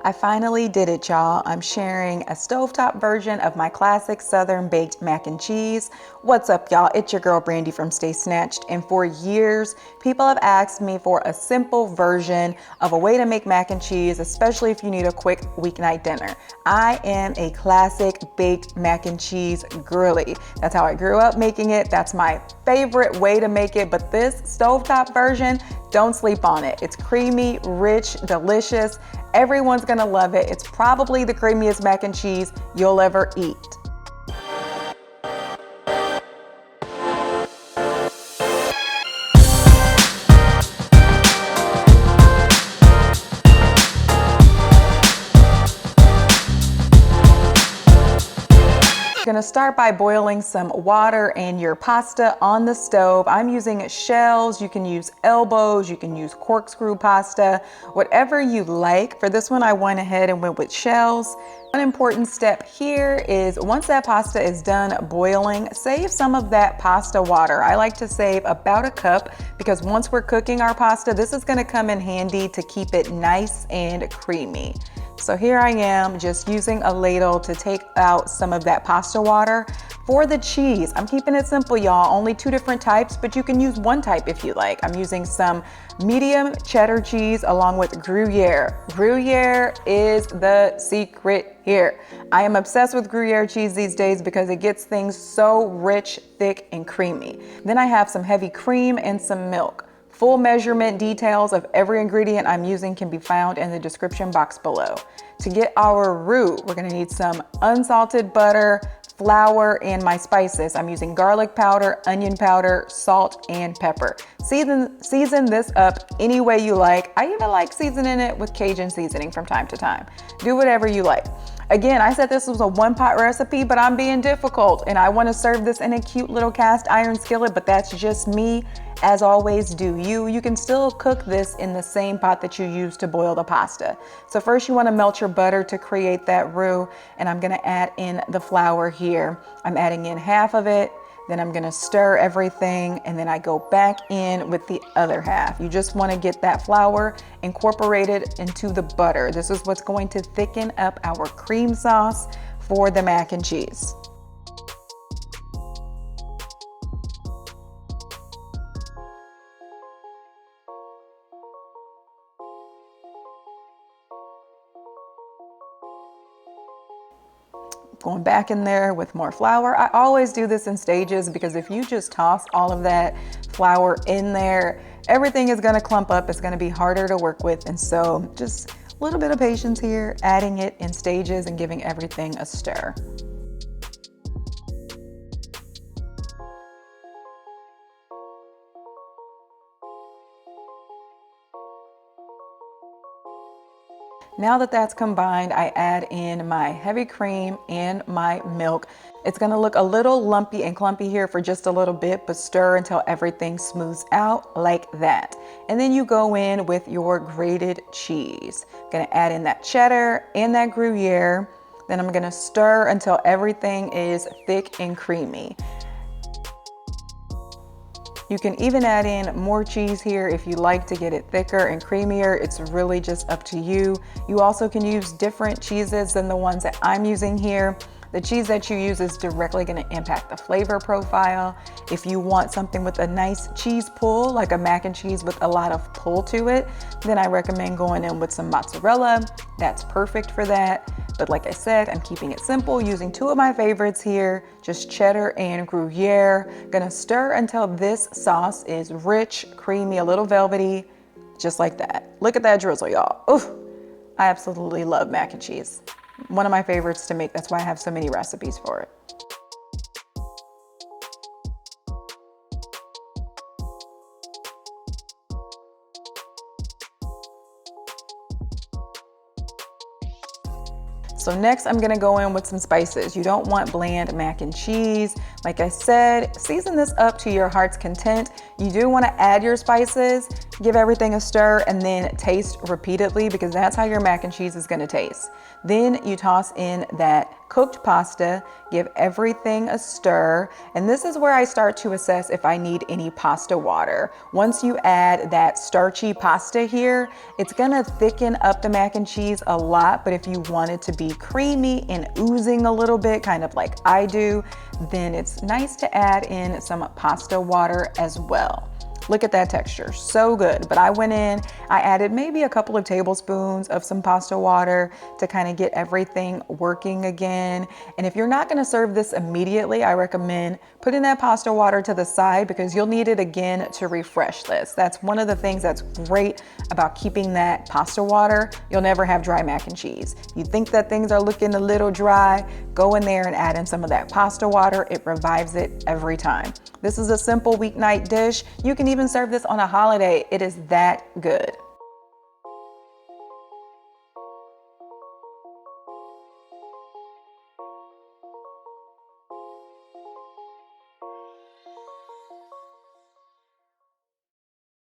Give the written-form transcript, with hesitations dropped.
I finally did it, y'all. I'm sharing a stovetop version of my classic Southern baked mac and cheese. What's up, y'all? It's your girl Brandy from Stay Snatched, and for years, people have asked me for a simple version of a way to make mac and cheese, especially if you need a quick weeknight dinner. I am a classic baked mac and cheese girly. That's how I grew up making it. That's my favorite way to make it, but this stovetop version, don't sleep on it. It's creamy, rich, delicious. Everyone's gonna love it. It's probably the creamiest mac and cheese you'll ever eat. You're gonna start by boiling some water and your pasta on the stove. I'm using shells, you can use elbows, you can use corkscrew pasta, whatever you like. For this one, I went ahead and went with shells. One important step here is once that pasta is done boiling, save some of that pasta water. I like to save about a cup because once we're cooking our pasta, this is gonna come in handy to keep it nice and creamy. So here I am just using a ladle to take out some of that pasta water. For the cheese, I'm keeping it simple, y'all. Only 2 different types, but you can use 1 type if you like. I'm using some medium cheddar cheese along with Gruyere. Gruyere is the secret here. I am obsessed with Gruyere cheese these days because it gets things so rich, thick, and creamy. Then I have some heavy cream and some milk. Full measurement details of every ingredient I'm using can be found in the description box below. To get our roux, we're gonna need some unsalted butter, flour, and my spices. I'm using garlic powder, onion powder, salt, and pepper. Season this up any way you like. I even like seasoning it with Cajun seasoning from time to time. Do whatever you like. Again, I said this was a 1-pot recipe, but I'm being difficult and I wanna serve this in a cute little cast iron skillet, but that's just me. As always, do you. You can still cook this in the same pot that you use to boil the pasta. So first you wanna melt your butter to create that roux, and I'm gonna add in the flour here. I'm adding in half of it, then I'm gonna stir everything, and then I go back in with the other half. You just wanna get that flour incorporated into the butter. This is what's going to thicken up our cream sauce for the mac and cheese. Going back in there with more flour. I always do this in stages because if you just toss all of that flour in there, everything is gonna clump up. It's gonna be harder to work with. And so just a little bit of patience here, adding it in stages and giving everything a stir. Now that that's combined, I add in my heavy cream and my milk. It's gonna look a little lumpy and clumpy here for just a little bit, but stir until everything smooths out like that. And then you go in with your grated cheese. Gonna add in that cheddar and that Gruyere. Then I'm gonna stir until everything is thick and creamy. You can even add in more cheese here if you like to get it thicker and creamier. It's really just up to you. You also can use different cheeses than the ones that I'm using here. The cheese that you use is directly gonna impact the flavor profile. If you want something with a nice cheese pull, like a mac and cheese with a lot of pull to it, then I recommend going in with some mozzarella. That's perfect for that. But like I said, I'm keeping it simple, using 2 of my favorites here, just cheddar and Gruyere. Gonna stir until this sauce is rich, creamy, a little velvety, just like that. Look at that drizzle, y'all. Oof, I absolutely love mac and cheese. One of my favorites to make. That's why I have so many recipes for it. So next I'm gonna go in with some spices. You don't want bland mac and cheese. Like I said, season this up to your heart's content. You do want to add your spices, give everything a stir, and then taste repeatedly because that's how your mac and cheese is going to taste. Then you toss in that cooked pasta, give everything a stir, and this is where I start to assess if I need any pasta water. Once you add that starchy pasta here, it's gonna thicken up the mac and cheese a lot, but if you want it to be creamy and oozing a little bit, kind of like I do, then it's nice to add in some pasta water as well. Look at that texture, so good. But I went in, I added maybe a couple of tablespoons of some pasta water to kind of get everything working again. And if you're not gonna serve this immediately, I recommend putting that pasta water to the side because you'll need it again to refresh this. That's one of the things that's great about keeping that pasta water. You'll never have dry mac and cheese. You think that things are looking a little dry, go in there and add in some of that pasta water. It revives it every time. This is a simple weeknight dish. You can even serve this on a holiday. It is that good.